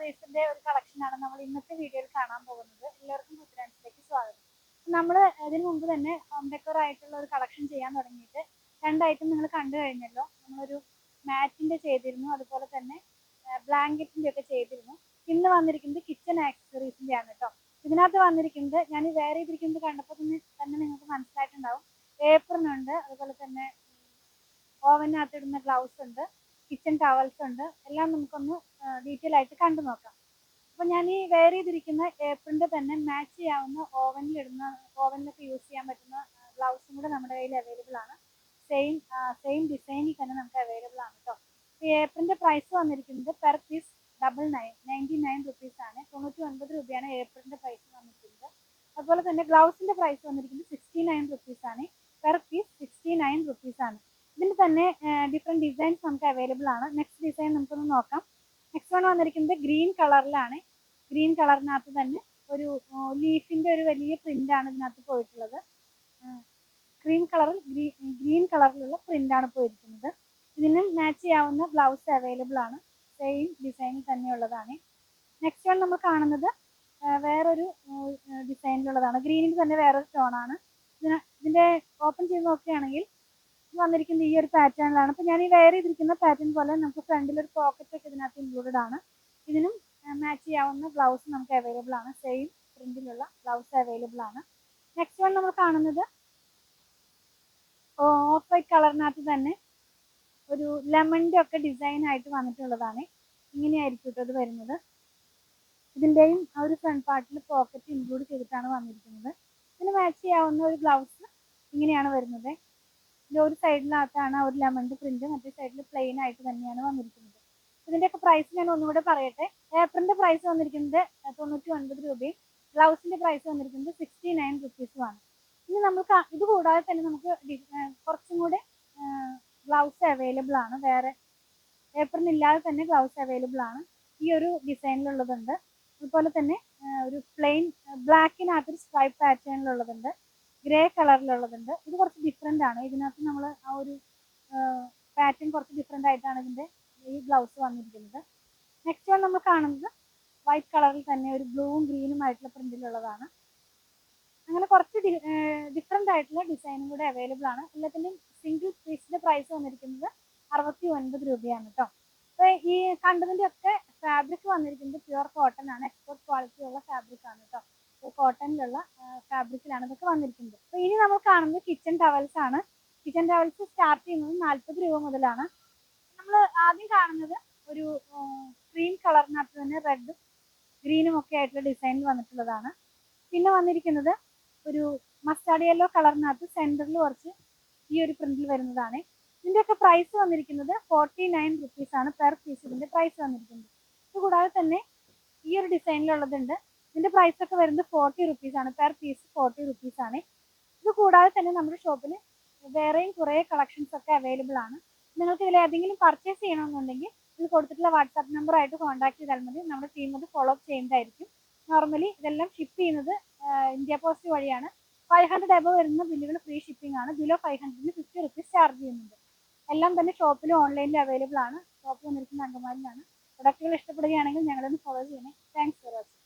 സാരീസിന്റെ ഒരു കളക്ഷനാണ് നമ്മൾ ഇന്നത്തെ വീഡിയോയിൽ കാണാൻ പോകുന്നത്. എല്ലാവർക്കും പുത്തനാൻസിലേക്ക് സ്വാഗതം. നമ്മൾ ഇതിനു മുമ്പ് തന്നെ ഹോം ഡെക്കോർ ആയിട്ടുള്ള ഒരു കളക്ഷൻ ചെയ്യാൻ തുടങ്ങിയിട്ട് 2 ഐറ്റം നിങ്ങൾ കണ്ടു കഴിഞ്ഞല്ലോ. നമ്മളൊരു മാറ്റിന്റെ ചെയ്തിരുന്നു, അതുപോലെ തന്നെ ബ്ലാങ്കറ്റിന്റെ ഒക്കെ ചെയ്തിരുന്നു. ഇന്ന് വന്നിരിക്കുന്നത് കിച്ചൺ ആക്സസറീസിന്റെ ആണ് കേട്ടോ. ഇതിനകത്ത് വന്നിരിക്കുന്നത് ഞാൻ വേറെ ചെയ്തിരിക്കുന്നത് കണ്ടപ്പോൾ തന്നെ നിങ്ങൾക്ക് മനസ്സിലായിട്ടുണ്ടാവും. ഏപ്രൺ ഉണ്ട്, അതുപോലെ തന്നെ ഓവനകത്ത് ഇടുന്ന ഗ്ലൗസ് ഉണ്ട്, കിച്ചൺ ടവൽസ് ഉണ്ട്. എല്ലാം നമുക്കൊന്ന് ഡീറ്റെയിൽ ആയിട്ട് കണ്ടു നോക്കാം. അപ്പോൾ ഞാൻ ഈ വെയർ ചെയ്തിരിക്കുന്ന ഏപ്രിന്റെ തന്നെ മാച്ച് ചെയ്യാവുന്ന ഓവനിലൊക്കെ യൂസ് ചെയ്യാൻ പറ്റുന്ന ഗ്ലൗസും കൂടെ നമ്മുടെ കയ്യിൽ അവൈലബിൾ ആണ്. സെയിം ഡിസൈനിൽ തന്നെ നമുക്ക് അവൈലബിൾ ആണ് കേട്ടോ. ഈ ഏപ്രിന്റെ പ്രൈസ് വന്നിരിക്കുന്നത് പെർ പീസ് 99 റുപ്പീസ് ആണ്. 99 രൂപയാണ് ഏപ്രിന്റെ പ്രൈസ് വന്നിരിക്കുന്നത്. അതുപോലെ തന്നെ ഗ്ലൗസിന്റെ പ്രൈസ് വന്നിരിക്കുന്നത് 69 റുപ്പീസ് ആണ്. പെർ പീസ് 69 റുപ്പീസ് ആണ്. ഇതിൽ തന്നെ ഡിഫറെന്റ് ഡിസൈൻസ് നമുക്ക് അവൈലബിൾ ആണ്. നെക്സ്റ്റ് ഡിസൈൻ നമുക്കൊന്ന് നോക്കാം. നെക്സ്റ്റ് വൺ വന്നിരിക്കുന്നത് ഗ്രീൻ കളറിലാണ്. ഗ്രീൻ കളറിനകത്ത് തന്നെ ഒരു ലീഫിന്റെ ഒരു വലിയ പ്രിന്റ് ആണ് ഇതിനകത്ത് പോയിട്ടുള്ളത്. ഗ്രീൻ കളറിലുള്ള പ്രിന്റ് ആണ് പോയിരിക്കുന്നത്. ഇതിന് മാച്ച് ചെയ്യാവുന്ന ബ്ലൗസ് അവൈലബിൾ ആണ്. സെയിം ഡിസൈനിൽ തന്നെയുള്ളതാണ്. നെക്സ്റ്റ് വൺ നമ്മൾ കാണുന്നത് വേറൊരു ഡിസൈനിലുള്ളതാണ്. ഗ്രീനിൽ തന്നെ വേറൊരു ടോണാണ്. ഇതിന്റെ ഓപ്പൺ ചെയ്ത് നോക്കുകയാണെങ്കിൽ വന്നിരിക്കുന്നത് ഈ ഒരു പാറ്റേണിലാണ്. അപ്പോൾ ഞാൻ ഈ വെയർ ചെയ്തിരിക്കുന്ന പാറ്റേൺ പോലെ നമുക്ക് ഫ്രണ്ടിൽ ഒരു പോക്കറ്റ് ഒക്കെ ഇതിനകത്ത് ഇൻക്ലൂഡഡ് ആണ്. ഇതിനും മാച്ച് ചെയ്യാവുന്ന ബ്ലൗസ് നമുക്ക് അവൈലബിൾ ആണ്. സെയിം പ്രിന്റിലുള്ള ബ്ലൗസ് അവൈലബിൾ ആണ്. നെക്സ്റ്റ് വൺ നമ്മൾ കാണുന്നത് ഓഫ് വൈറ്റ് കളറിനകത്ത് തന്നെ ഒരു ലെമണിന്റെ ഒക്കെ ഡിസൈൻ ആയിട്ട് വന്നിട്ടുള്ളതാണ്. ഇങ്ങനെയായിരിക്കും കേട്ടോ ഇത് വരുന്നത്. ഇതിന്റെയും ആ ഒരു ഫ്രണ്ട് പാർട്ടിൽ പോക്കറ്റ് ഇൻക്ലൂഡ് ചെയ്തിട്ടാണ് വന്നിരിക്കുന്നത്. ഇതിന് മാച്ച് ചെയ്യാവുന്ന ഒരു ബ്ലൗസ് ഇങ്ങനെയാണ് വരുന്നത്. ഒരു സൈഡിനകത്താണ് ഒരു ലെമണിന്റെ പ്രിന്റ്, മറ്റേ സൈഡിൽ പ്ലെയിൻ ആയിട്ട് തന്നെയാണ് വന്നിരിക്കുന്നത്. ഇതിന്റെയൊക്കെ പ്രൈസ് ഞാൻ ഒന്നുകൂടെ പറയട്ടെ. ഏപ്രിന്റെ പ്രൈസ് വന്നിരിക്കുന്നത് 99 രൂപയും ബ്ലൗസിന്റെ പ്രൈസ് വന്നിരിക്കുന്നത് 69 റുപ്പീസുമാണ്. ഇനി നമുക്ക് ഇത് കൂടാതെ തന്നെ നമുക്ക് കുറച്ചും കൂടെ ഗ്ലൗസ് അവൈലബിൾ ആണ്. വേറെ ഏപ്രിലില്ലാതെ തന്നെ ഗ്ലൗസ് അവൈലബിൾ ആണ്. ഈ ഒരു ഡിസൈനിലുള്ളതുണ്ട്. അതുപോലെ തന്നെ ഒരു പ്ലെയിൻ ബ്ലാക്കിനകത്തൊരു സ്ട്രൈപ്പ് പാറ്റേണിലുള്ളതുണ്ട്, ഗ്രേ കളറിലുള്ളതുണ്ട്. ഇത് കുറച്ച് ഡിഫറെൻ്റ് ആണ്. ഇതിനകത്ത് നമ്മൾ ആ ഒരു പാറ്റേൺ കുറച്ച് ഡിഫറെൻ്റ് ആയിട്ടാണ് ഇതിൻ്റെ ഈ ബ്ലൗസ് വന്നിരിക്കുന്നത്. നെക്സ്റ്റ് വൺ നമ്മൾ കാണുന്നത് വൈറ്റ് കളറിൽ തന്നെ ഒരു ബ്ലൂവും ഗ്രീനും ആയിട്ടുള്ള പ്രിന്റിലുള്ളതാണ്. അങ്ങനെ കുറച്ച് ഡിഫറെൻ്റ് ആയിട്ടുള്ള ഡിസൈനും കൂടെ അവൈലബിൾ ആണ്. എല്ലാത്തിൻ്റെയും സിംഗിൾ പീസിന്റെ പ്രൈസ് വന്നിരിക്കുന്നത് 69 രൂപയാണ് കേട്ടോ. അപ്പോൾ ഈ കണ്ടതിൻ്റെ ഒക്കെ ഫാബ്രിക് വന്നിരിക്കുന്നത് പ്യുവർ കോട്ടൺ ആണ്. എക്സ്പോർട്ട് ക്വാളിറ്റി ഉള്ള ഫാബ്രിക് ആണ് കേട്ടോ. കോട്ടണിലുള്ള ഫാബ്രിക്കിലാണ് ഇതൊക്കെ വന്നിരിക്കുന്നത്. അപ്പോൾ ഇനി നമ്മൾ കാണുന്നത് കിച്ചൺ ടവൽസ് ആണ്. കിച്ചൺ ടവൽസ് സ്റ്റാർട്ട് ചെയ്യുന്നത് 40 രൂപ മുതലാണ്. നമ്മൾ ആദ്യം കാണുന്നത് ഒരു ക്രീം കളറിനകത്ത് തന്നെ റെഡും ഗ്രീനും ഒക്കെ ആയിട്ടുള്ള ഡിസൈനിൽ വന്നിട്ടുള്ളതാണ്. പിന്നെ വന്നിരിക്കുന്നത് ഒരു മസ്റ്റാർഡ് യെല്ലോ കളറിനകത്ത് സെന്ററിൽ കുറച്ച് ഈ ഒരു പ്രിന്റിൽ വരുന്നതാണ്. ഇതിൻ്റെയൊക്കെ പ്രൈസ് വന്നിരിക്കുന്നത് 49 റുപ്പീസ് ആണ് പെർ പീസ് ഇതിന്റെ പ്രൈസ് വന്നിരിക്കുന്നത്. ഇത് കൂടാതെ തന്നെ ഈ ഒരു ഡിസൈനിലുള്ളതുണ്ട്. ഇതിന്റെ പ്രൈസ് ഒക്കെ വരുന്നത് 40 റുപ്പീസ് ആണ്. പെർ പീസ് 40 റുപ്പീസ് ആണ്. ഇത് കൂടാതെ തന്നെ നമ്മുടെ ഷോപ്പിൽ വേറെയും കുറേ കളക്ഷൻസ് ഒക്കെ അവൈലബിൾ ആണ്. നിങ്ങൾക്ക് ഇതിൽ ഏതെങ്കിലും പർച്ചേസ് ചെയ്യണമെന്നുണ്ടെങ്കിൽ ഇത് കൊടുത്തിട്ടുള്ള വാട്സാപ്പ് നമ്പറായിട്ട് കോൺടാക്ട് ചെയ്താൽ മതി. നമ്മുടെ ടീം അത് ഫോളോ അപ്പ് ചെയ്യുന്നതായിരിക്കും. നോർമലി ഇതെല്ലാം ഷിപ്പ് ചെയ്യുന്നത് ഇന്ത്യ പോസ്റ്റ് വഴിയാണ്. 500 എബോ വരുന്ന ബില്ലുകൾ ഫ്രീ ഷിപ്പിംഗ് ആണ്. ബിലോ 500 50 റുപ്പീസ് ചാർജ് ചെയ്യുന്നുണ്ട്. എല്ലാം തന്നെ ഷോപ്പിലും ഓൺലൈനിൽ അവൈലബിൾ ആണ്. ഷോപ്പ് വന്നിരിക്കുന്ന അങ്കമാലിലാണ്. പ്രൊഡക്റ്റുകൾ ഇഷ്ടപ്പെടുകയാണെങ്കിൽ ഞങ്ങളൊന്ന് ഫോളോ ചെയ്യണേ. Thanks for watching.